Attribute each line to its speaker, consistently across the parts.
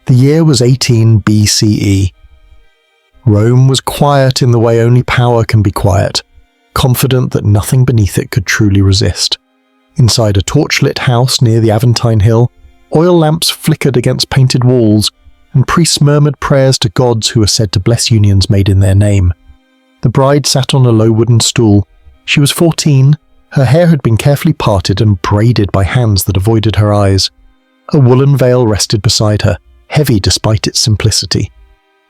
Speaker 1: The year was 18 BCE. Rome was quiet in the way only power can be quiet, confident that nothing beneath it could truly resist. Inside a torchlit house near the Aventine Hill, oil lamps flickered against painted walls, and priests murmured prayers to gods who were said to bless unions made in their name. The bride sat on a low wooden stool. She was 14, her hair had been carefully parted and braided by hands that avoided her eyes. A woolen veil rested beside her, heavy despite its simplicity.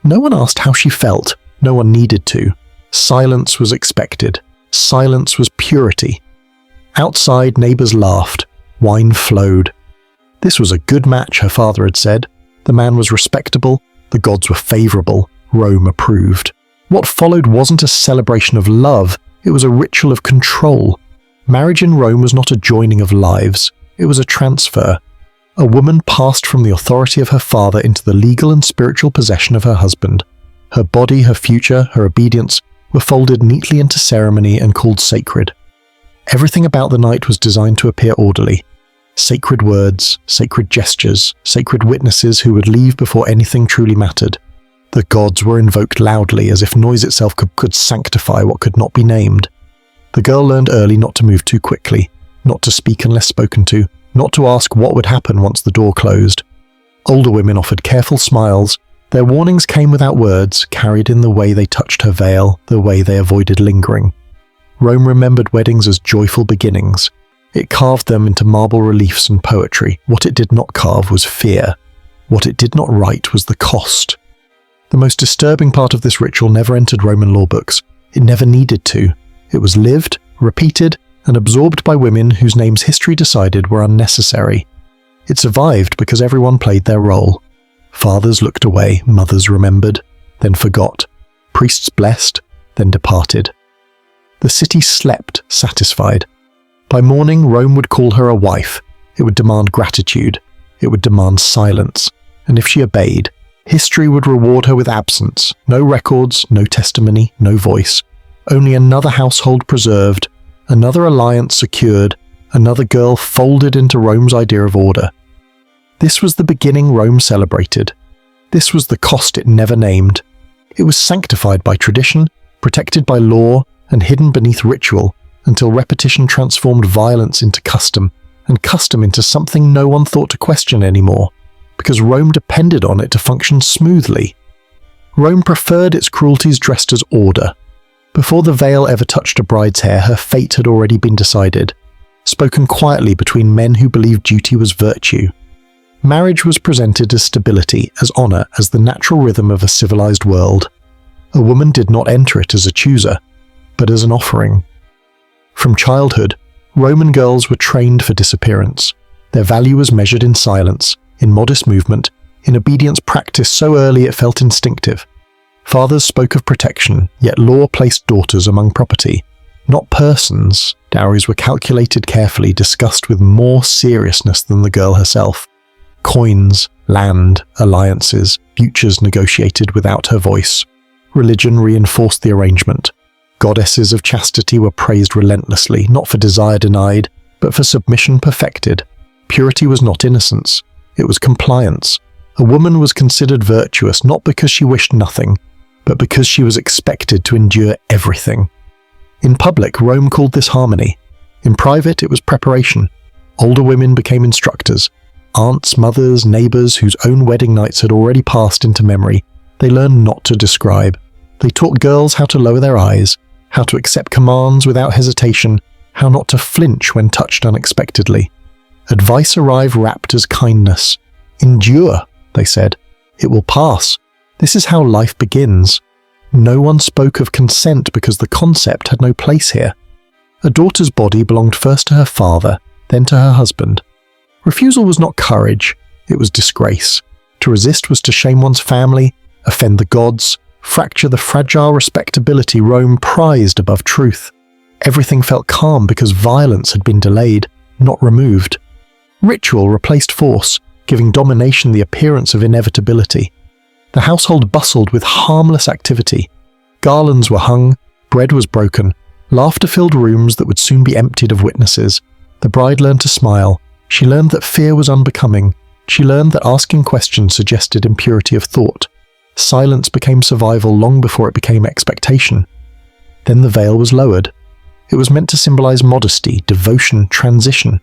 Speaker 1: No one asked how she felt, no one needed to. Silence was expected. Silence was purity. Outside, neighbours laughed. Wine flowed. This was a good match, her father had said. The man was respectable, the gods were favourable, Rome approved. What followed wasn't a celebration of love, it was a ritual of control. Marriage in Rome was not a joining of lives, it was a transfer. A woman passed from the authority of her father into the legal and spiritual possession of her husband. Her body, her future, her obedience were folded neatly into ceremony and called sacred. Everything about the night was designed to appear orderly. Sacred words, sacred gestures, sacred witnesses who would leave before anything truly mattered. The gods were invoked loudly, as if noise itself could sanctify what could not be named. The girl learned early not to move too quickly, not to speak unless spoken to, not to ask what would happen once the door closed. Older women offered careful smiles. Their warnings came without words, carried in the way they touched her veil, the way they avoided lingering. Rome remembered weddings as joyful beginnings. It carved them into marble reliefs and poetry. What it did not carve was fear. What it did not write was the cost. The most disturbing part of this ritual never entered Roman law books. It never needed to. It was lived, repeated, and absorbed by women whose names history decided were unnecessary. It survived because everyone played their role. Fathers looked away, mothers remembered, then forgot. Priests blessed, then departed. The city slept, satisfied. By morning, Rome would call her a wife. It would demand gratitude. It would demand silence. And if she obeyed, history would reward her with absence. No records, no testimony, no voice. Only another household preserved, another alliance secured, another girl folded into Rome's idea of order. This was the beginning Rome celebrated. This was the cost it never named. It was sanctified by tradition, protected by law, and hidden beneath ritual, until repetition transformed violence into custom, and custom into something no one thought to question anymore, because Rome depended on it to function smoothly. Rome preferred its cruelties dressed as order. Before the veil ever touched a bride's hair, her fate had already been decided, spoken quietly between men who believed duty was virtue. Marriage was presented as stability, as honour, as the natural rhythm of a civilized world. A woman did not enter it as a chooser, but as an offering. From childhood, Roman girls were trained for disappearance. Their value was measured in silence, in modest movement, in obedience practiced so early it felt instinctive. Fathers spoke of protection, yet law placed daughters among property. Not persons, dowries were calculated carefully, discussed with more seriousness than the girl herself. Coins, land, alliances, futures negotiated without her voice. Religion reinforced the arrangement. Goddesses of chastity were praised relentlessly, not for desire denied, but for submission perfected. Purity was not innocence, it was compliance. A woman was considered virtuous not because she wished nothing, but because she was expected to endure everything. In public, Rome called this harmony. In private, it was preparation. Older women became instructors. Aunts, mothers, neighbours whose own wedding nights had already passed into memory. They learned not to describe. They taught girls how to lower their eyes, how to accept commands without hesitation, how not to flinch when touched unexpectedly. Advice arrived wrapped as kindness. Endure, they said. It will pass. This is how life begins. No one spoke of consent because the concept had no place here. A daughter's body belonged first to her father, then to her husband. Refusal was not courage, it was disgrace. To resist was to shame one's family, offend the gods, fracture the fragile respectability Rome prized above truth. Everything felt calm because violence had been delayed, not removed. Ritual replaced force, giving domination the appearance of inevitability. The household bustled with harmless activity. Garlands were hung, bread was broken, laughter filled rooms that would soon be emptied of witnesses. The bride learned to smile. She learned that fear was unbecoming, She learned that asking questions suggested impurity of thought. Silence became survival long before it became expectation. Then the veil was lowered. It was meant to symbolize modesty, devotion, transition.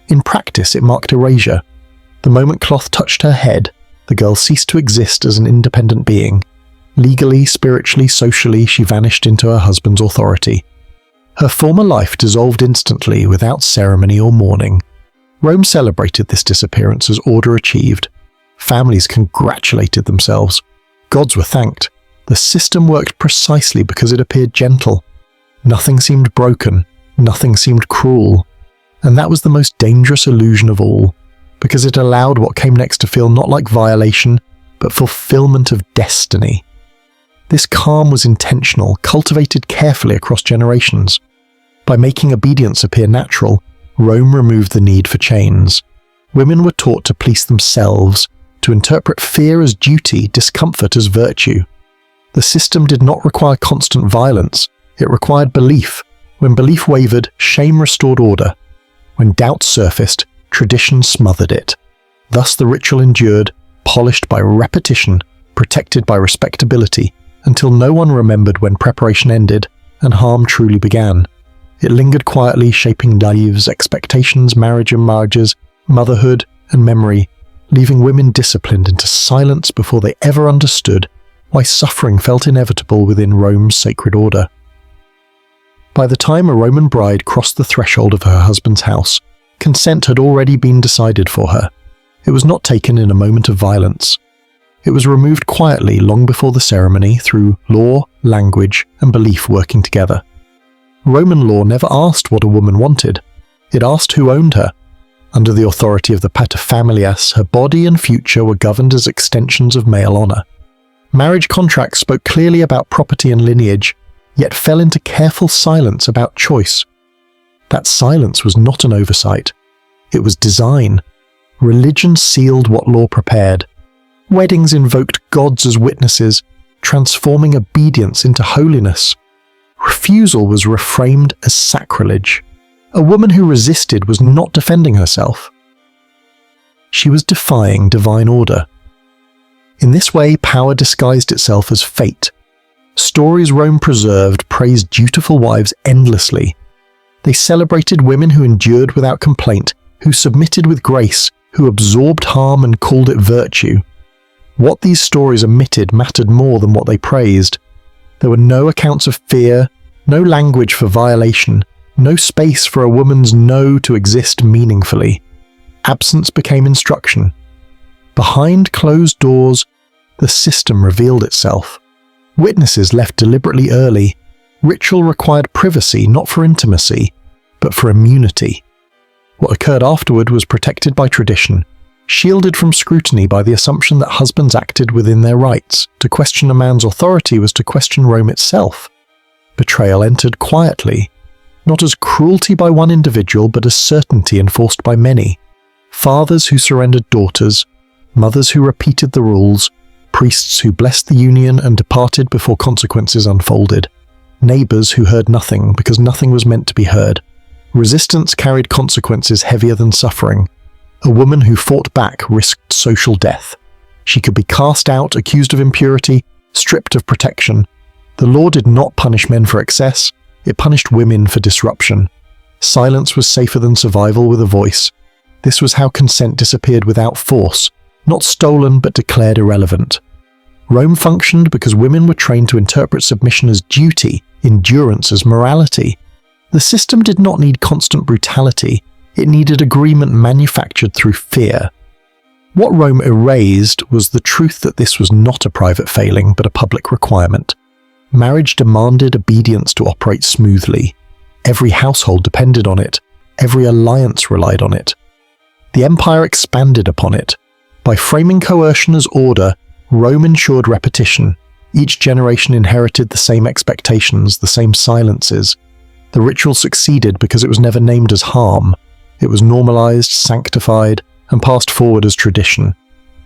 Speaker 1: In practice, it marked erasure. The moment cloth touched her head, the girl ceased to exist as an independent being. Legally, spiritually, socially, she vanished into her husband's authority. Her former life dissolved instantly without ceremony or mourning. Rome celebrated this disappearance as order achieved. Families congratulated themselves. Gods were thanked. The system worked precisely because it appeared gentle. Nothing seemed broken. Nothing seemed cruel. And that was the most dangerous illusion of all, because it allowed what came next to feel not like violation, but fulfillment of destiny. This calm was intentional, cultivated carefully across generations. By making obedience appear natural, Rome removed the need for chains. Women were taught to police themselves, to interpret fear as duty, discomfort as virtue. The system did not require constant violence, it required belief. When belief wavered, shame restored order. When doubt surfaced, tradition smothered it. Thus the ritual endured, polished by repetition, protected by respectability, until no one remembered when preparation ended and harm truly began. It lingered quietly, shaping lives, expectations, marriages, motherhood, and memory, leaving women disciplined into silence before they ever understood why suffering felt inevitable within Rome's sacred order. By the time a Roman bride crossed the threshold of her husband's house, consent had already been decided for her. It was not taken in a moment of violence. It was removed quietly long before the ceremony through law, language, and belief working together. Roman law never asked what a woman wanted. It asked who owned her. Under the authority of the paterfamilias, her body and future were governed as extensions of male honor. Marriage contracts spoke clearly about property and lineage, yet fell into careful silence about choice. That silence was not an oversight. It was design. Religion sealed what law prepared. Weddings invoked gods as witnesses, transforming obedience into holiness. Refusal was reframed as sacrilege. A woman who resisted was not defending herself. She was defying divine order. In this way, power disguised itself as fate. Stories Rome preserved praised dutiful wives endlessly. They celebrated women who endured without complaint, who submitted with grace, who absorbed harm and called it virtue. What these stories omitted mattered more than what they praised. There were no accounts of fear, no language for violation, no space for a woman's no to exist meaningfully. Absence became instruction. Behind closed doors, the system revealed itself. Witnesses left deliberately early. Ritual required privacy not for intimacy, but for immunity. What occurred afterward was protected by tradition, shielded from scrutiny by the assumption that husbands acted within their rights. To question a man's authority was to question Rome itself. Betrayal entered quietly, not as cruelty by one individual, but as certainty enforced by many. Fathers who surrendered daughters, mothers who repeated the rules, priests who blessed the union and departed before consequences unfolded, neighbors who heard nothing because nothing was meant to be heard. Resistance carried consequences heavier than suffering. A woman who fought back risked social death. She could be cast out, accused of impurity, stripped of protection. The law did not punish men for excess, it punished women for disruption. Silence was safer than survival with a voice. This was how consent disappeared without force, not stolen but declared irrelevant. Rome functioned because women were trained to interpret submission as duty, endurance as morality. The system did not need constant brutality, it needed agreement manufactured through fear. What Rome erased was the truth that this was not a private failing but a public requirement. Marriage demanded obedience to operate smoothly. Every household depended on it. Every alliance relied on it. The empire expanded upon it. By framing coercion as order, Rome ensured repetition. Each generation inherited the same expectations, the same silences. The ritual succeeded because it was never named as harm. It was normalized, sanctified, and passed forward as tradition.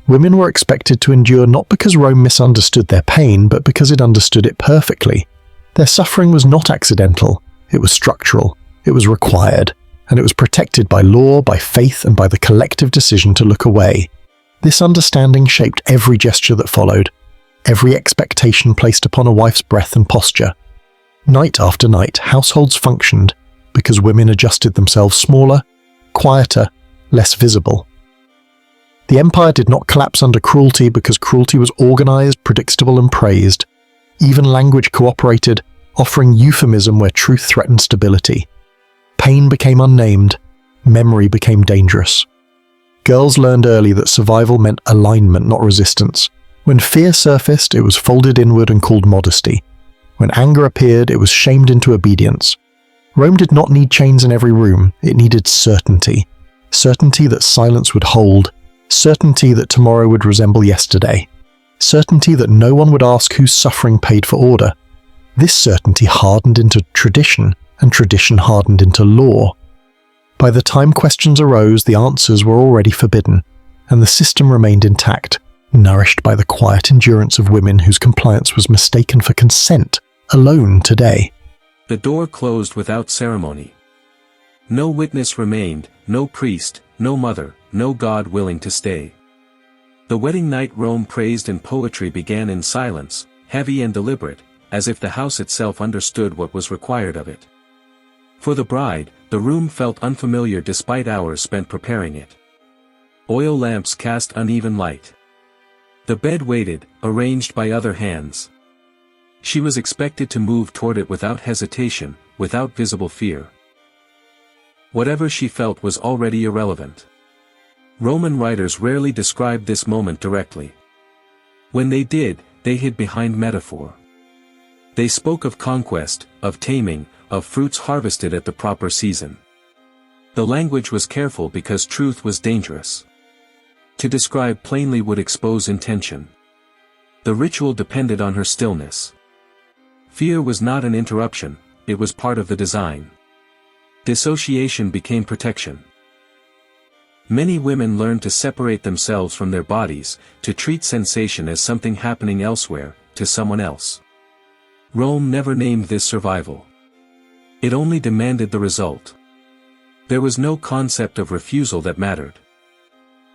Speaker 1: Women were expected to endure not because Rome misunderstood their pain, but because it understood it perfectly. Their suffering was not accidental, it was structural, it was required, and it was protected by law, by faith, and by the collective decision to look away. This understanding shaped every gesture that followed, every expectation placed upon a wife's breath and posture. Night after night, households functioned because women adjusted themselves smaller, quieter, less visible. The empire did not collapse under cruelty because cruelty was organized, predictable, and praised. Even language cooperated, offering euphemism where truth threatened stability. Pain became unnamed, memory became dangerous. Girls learned early that survival meant alignment, not resistance. When fear surfaced, it was folded inward and called modesty. When anger appeared, it was shamed into obedience. Rome did not need chains in every room, it needed certainty. Certainty that silence would hold, certainty that tomorrow would resemble yesterday, certainty that no one would ask whose suffering paid for order. This certainty hardened into tradition, and tradition hardened into law. By the time questions arose, the answers were already forbidden, and the system remained intact, nourished by the quiet endurance of women whose compliance was mistaken for consent, alone today.
Speaker 2: The door closed without ceremony. No witness remained, no priest, no mother, no God willing to stay. The wedding night Rome praised in poetry began in silence, heavy and deliberate, as if the house itself understood what was required of it. For the bride, the room felt unfamiliar despite hours spent preparing it. Oil lamps cast uneven light. The bed waited, arranged by other hands. She was expected to move toward it without hesitation, without visible fear. Whatever she felt was already irrelevant. Roman writers rarely described this moment directly. When they did, they hid behind metaphor. They spoke of conquest, of taming, of fruits harvested at the proper season. The language was careful because truth was dangerous. To describe plainly would expose intention. The ritual depended on her stillness. Fear was not an interruption, it was part of the design. Dissociation became protection. Many women learned to separate themselves from their bodies, to treat sensation as something happening elsewhere, to someone else. Rome never named this survival. It only demanded the result. There was no concept of refusal that mattered.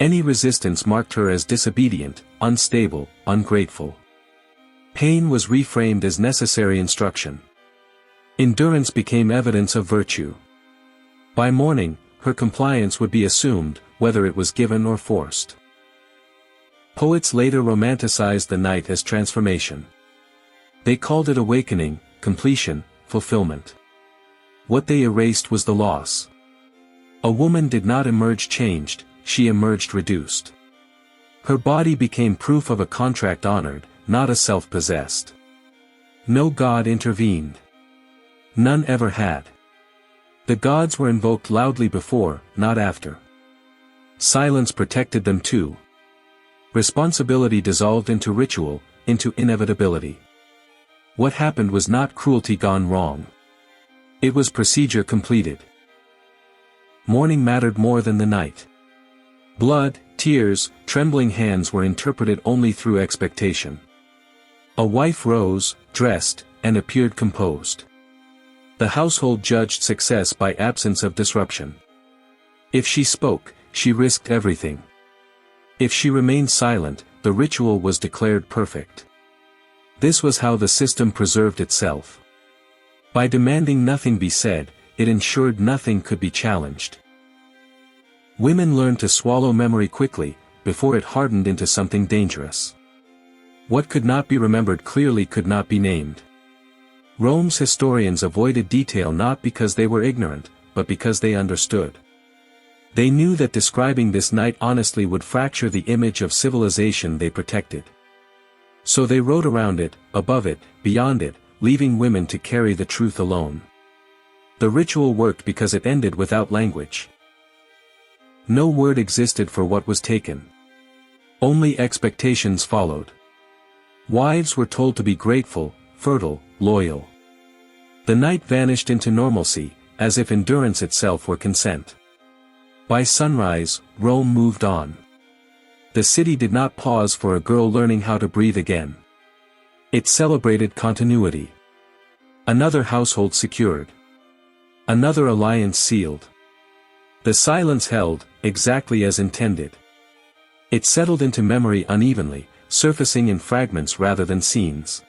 Speaker 2: Any resistance marked her as disobedient, unstable, ungrateful. Pain was reframed as necessary instruction. Endurance became evidence of virtue. By morning, her compliance would be assumed, whether it was given or forced. Poets later romanticized the night as transformation. They called it awakening, completion, fulfillment. What they erased was the loss. A woman did not emerge changed, she emerged reduced. Her body became proof of a contract honored, not a self-possessed. No god intervened. None ever had. The gods were invoked loudly before, not after. Silence protected them too. Responsibility dissolved into ritual, into inevitability. What happened was not cruelty gone wrong. It was procedure completed. Morning mattered more than the night. Blood, tears, trembling hands were interpreted only through expectation. A wife rose, dressed, and appeared composed. The household judged success by absence of disruption. If she spoke, she risked everything. If she remained silent, the ritual was declared perfect. This was how the system preserved itself. By demanding nothing be said, it ensured nothing could be challenged. Women learned to swallow memory quickly, before it hardened into something dangerous. What could not be remembered clearly could not be named. Rome's historians avoided detail not because they were ignorant, but because they understood. They knew that describing this night honestly would fracture the image of civilization they protected. So they wrote around it, above it, beyond it, leaving women to carry the truth alone. The ritual worked because it ended without language. No word existed for what was taken. Only expectations followed. Wives were told to be grateful, fertile, loyal. The night vanished into normalcy, as if endurance itself were consent. By sunrise, Rome moved on. The city did not pause for a girl learning how to breathe again. It celebrated continuity. Another household secured. Another alliance sealed. The silence held, exactly as intended. It settled into memory unevenly, surfacing in fragments rather than scenes.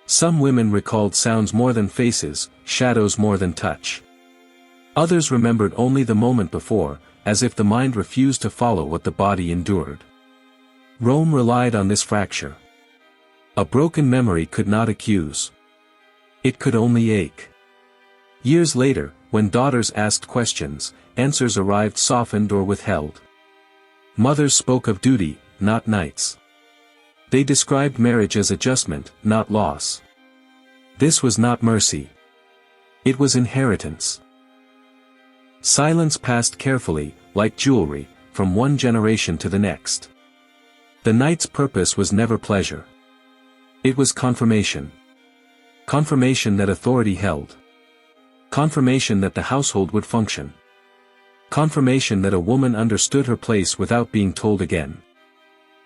Speaker 2: Some women recalled sounds more than faces, shadows more than touch. Others remembered only the moment before, as if the mind refused to follow what the body endured. Rome relied on this fracture. A broken memory could not accuse. It could only ache. Years later, when daughters asked questions, answers arrived softened or withheld. Mothers spoke of duty, not nights. They described marriage as adjustment, not loss. This was not mercy. It was inheritance. Silence passed carefully, like jewelry, from one generation to the next. The night's purpose was never pleasure. It was confirmation. Confirmation that authority held. Confirmation that the household would function. Confirmation that a woman understood her place without being told again.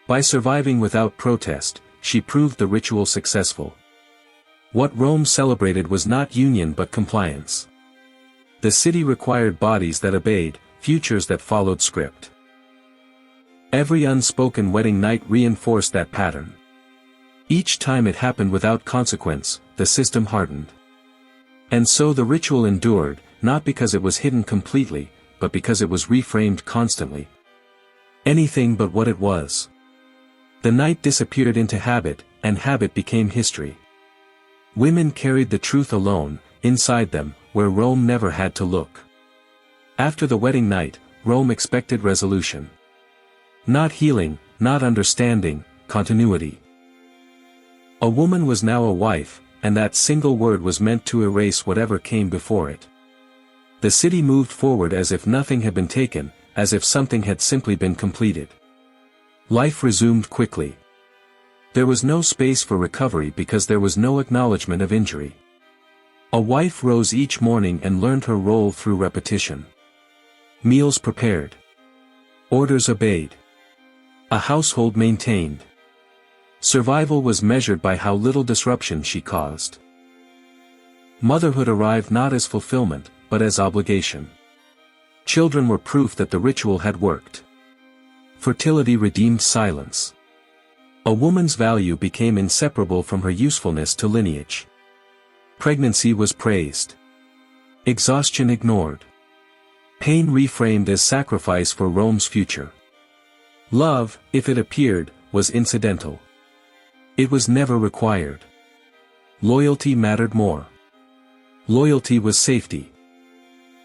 Speaker 2: By surviving without protest, she proved the ritual successful. What Rome celebrated was not union but compliance. The city required bodies that obeyed, futures that followed script. Every unspoken wedding night reinforced that pattern. Each time it happened without consequence, the system hardened. And so the ritual endured, not because it was hidden completely, but because it was reframed constantly. Anything but what it was. The night disappeared into habit, and habit became history. Women carried the truth alone, inside them, where Rome never had to look. After the wedding night, Rome expected resolution. Not healing, not understanding, continuity. A woman was now a wife, and that single word was meant to erase whatever came before it. The city moved forward as if nothing had been taken, as if something had simply been completed. Life resumed quickly. There was no space for recovery because there was no acknowledgement of injury. A wife rose each morning and learned her role through repetition. Meals prepared. Orders obeyed. A household maintained. Survival was measured by how little disruption she caused. Motherhood arrived not as fulfillment, but as obligation. Children were proof that the ritual had worked. Fertility redeemed silence. A woman's value became inseparable from her usefulness to lineage. Pregnancy was praised. Exhaustion ignored. Pain reframed as sacrifice for Rome's future. Love, if it appeared, was incidental. It was never required. Loyalty mattered more. Loyalty was safety.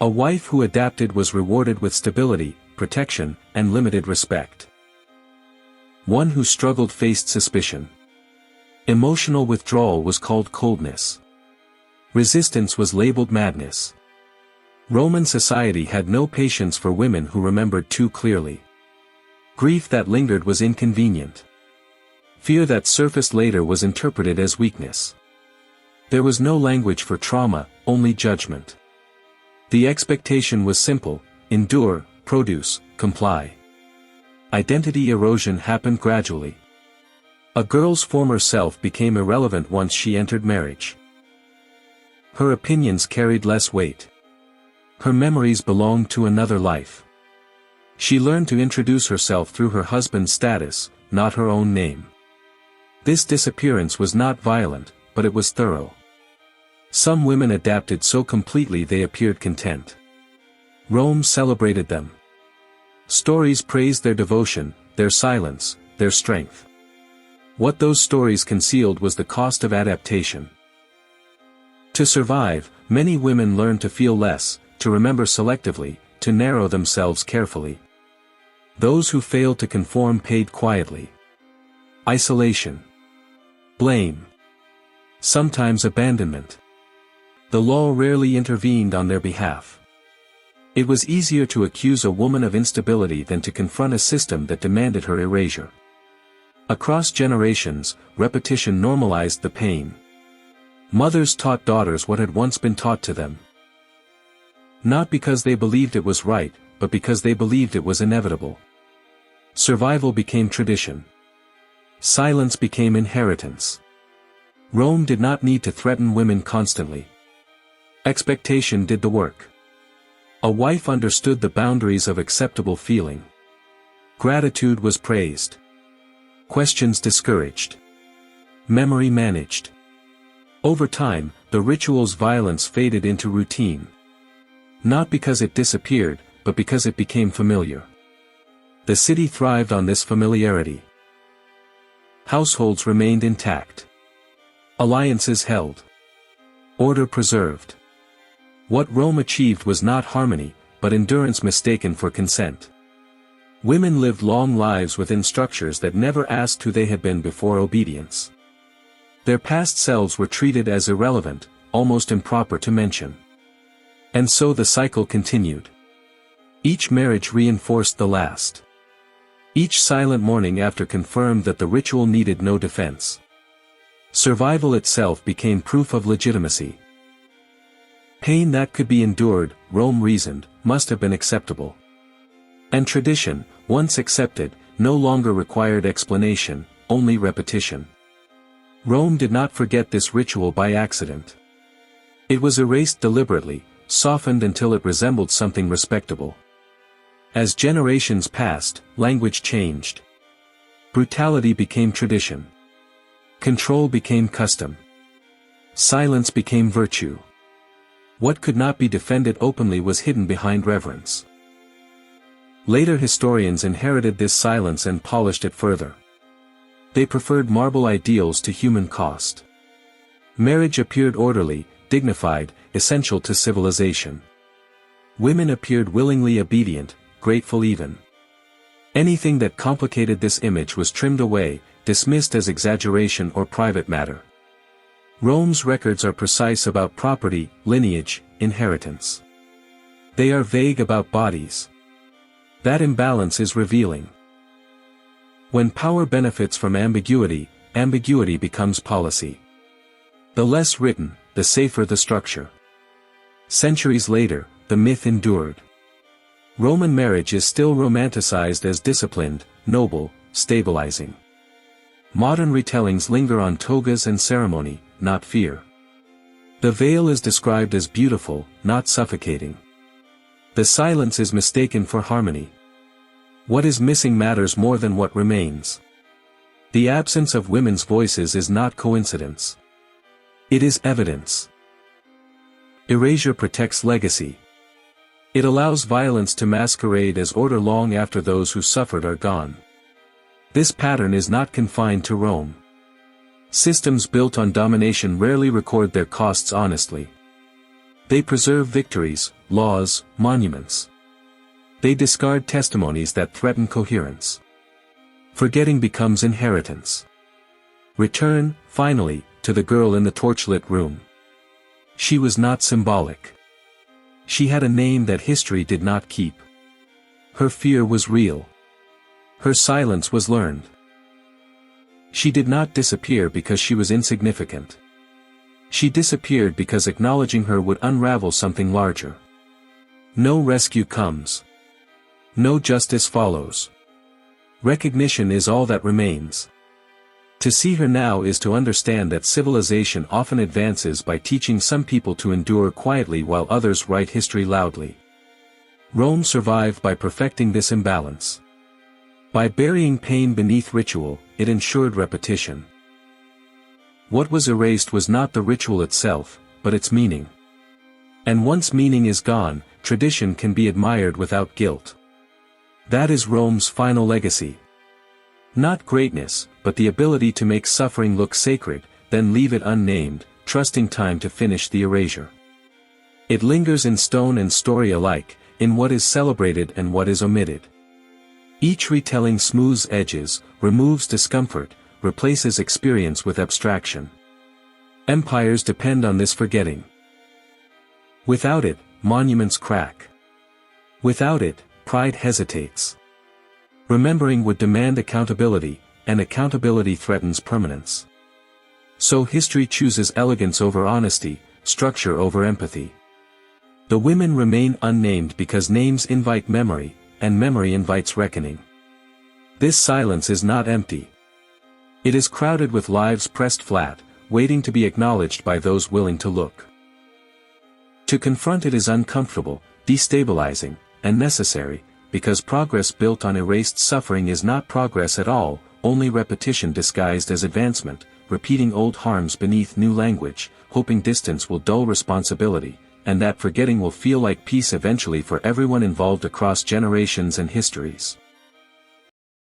Speaker 2: A wife who adapted was rewarded with stability, protection, and limited respect. One who struggled faced suspicion. Emotional withdrawal was called coldness. Resistance was labeled madness. Roman society had no patience for women who remembered too clearly. Grief that lingered was inconvenient. Fear that surfaced later was interpreted as weakness. There was no language for trauma, only judgment. The expectation was simple: endure, produce, comply. Identity erosion happened gradually. A girl's former self became irrelevant once she entered marriage. Her opinions carried less weight. Her memories belonged to another life. She learned to introduce herself through her husband's status, not her own name. This disappearance was not violent, but it was thorough. Some women adapted so completely they appeared content. Rome celebrated them. Stories praised their devotion, their silence, their strength. What those stories concealed was the cost of adaptation. To survive, many women learned to feel less, to remember selectively, to narrow themselves carefully. Those who failed to conform paid quietly. Isolation. Blame. Sometimes abandonment. The law rarely intervened on their behalf. It was easier to accuse a woman of instability than to confront a system that demanded her erasure. Across generations, repetition normalized the pain. Mothers taught daughters what had once been taught to them. Not because they believed it was right, but because they believed it was inevitable. Survival became tradition. Silence became inheritance. Rome did not need to threaten women constantly. Expectation did the work. A wife understood the boundaries of acceptable feeling. Gratitude was praised. Questions discouraged. Memory managed. Over time, the ritual's violence faded into routine. Not because it disappeared, but because it became familiar. The city thrived on this familiarity. Households remained intact. Alliances held. Order preserved. What Rome achieved was not harmony, but endurance mistaken for consent. Women lived long lives within structures that never asked who they had been before obedience. Their past selves were treated as irrelevant, almost improper to mention. And so the cycle continued. Each marriage reinforced the last. Each silent mourning after confirmed that the ritual needed no defense. Survival itself became proof of legitimacy. Pain that could be endured, Rome reasoned, must have been acceptable. And tradition, once accepted, no longer required explanation, only repetition. Rome did not forget this ritual by accident. It was erased deliberately, softened until it resembled something respectable. As generations passed, language changed. Brutality became tradition. Control became custom. Silence became virtue. What could not be defended openly was hidden behind reverence. Later historians inherited this silence and polished it further. They preferred marble ideals to human cost. Marriage appeared orderly, dignified, essential to civilization. Women appeared willingly obedient, grateful even. Anything that complicated this image was trimmed away, dismissed as exaggeration or private matter. Rome's records are precise about property, lineage, inheritance. They are vague about bodies. That imbalance is revealing. When power benefits from ambiguity, ambiguity becomes policy. The less written, the safer the structure. Centuries later, the myth endured. Roman marriage is still romanticized as disciplined, noble, stabilizing. Modern retellings linger on togas and ceremony, not fear. The veil is described as beautiful, not suffocating. The silence is mistaken for harmony. What is missing matters more than what remains. The absence of women's voices is not coincidence. It is evidence. Erasure protects legacy. It allows violence to masquerade as order long after those who suffered are gone. This pattern is not confined to Rome. Systems built on domination rarely record their costs honestly. They preserve victories, laws, monuments. They discard testimonies that threaten coherence. Forgetting becomes inheritance. Return, finally, to the girl in the torchlit room. She was not symbolic. She had a name that history did not keep. Her fear was real. Her silence was learned. She did not disappear because she was insignificant. She disappeared because acknowledging her would unravel something larger. No rescue comes. No justice follows. Recognition is all that remains. To see her now is to understand that civilization often advances by teaching some people to endure quietly while others write history loudly. Rome survived by perfecting this imbalance. By burying pain beneath ritual, it ensured repetition. What was erased was not the ritual itself, but its meaning. And once meaning is gone, tradition can be admired without guilt. That is Rome's final legacy. Not greatness, but the ability to make suffering look sacred, then leave it unnamed, trusting time to finish the erasure. It lingers in stone and story alike, in what is celebrated and what is omitted. Each retelling smooths edges, removes discomfort, replaces experience with abstraction. Empires depend on this forgetting. Without it, monuments crack. Without it, pride hesitates. Remembering would demand accountability, and accountability threatens permanence. So history chooses elegance over honesty, structure over empathy. The women remain unnamed because names invite memory, and memory invites reckoning. This silence is not empty. It is crowded with lives pressed flat, waiting to be acknowledged by those willing to look. To confront it is uncomfortable, destabilizing, and necessary, because progress built on erased suffering is not progress at all, only repetition disguised as advancement, repeating old harms beneath new language, hoping distance will dull responsibility, and that forgetting will feel like peace eventually for everyone involved across generations and histories.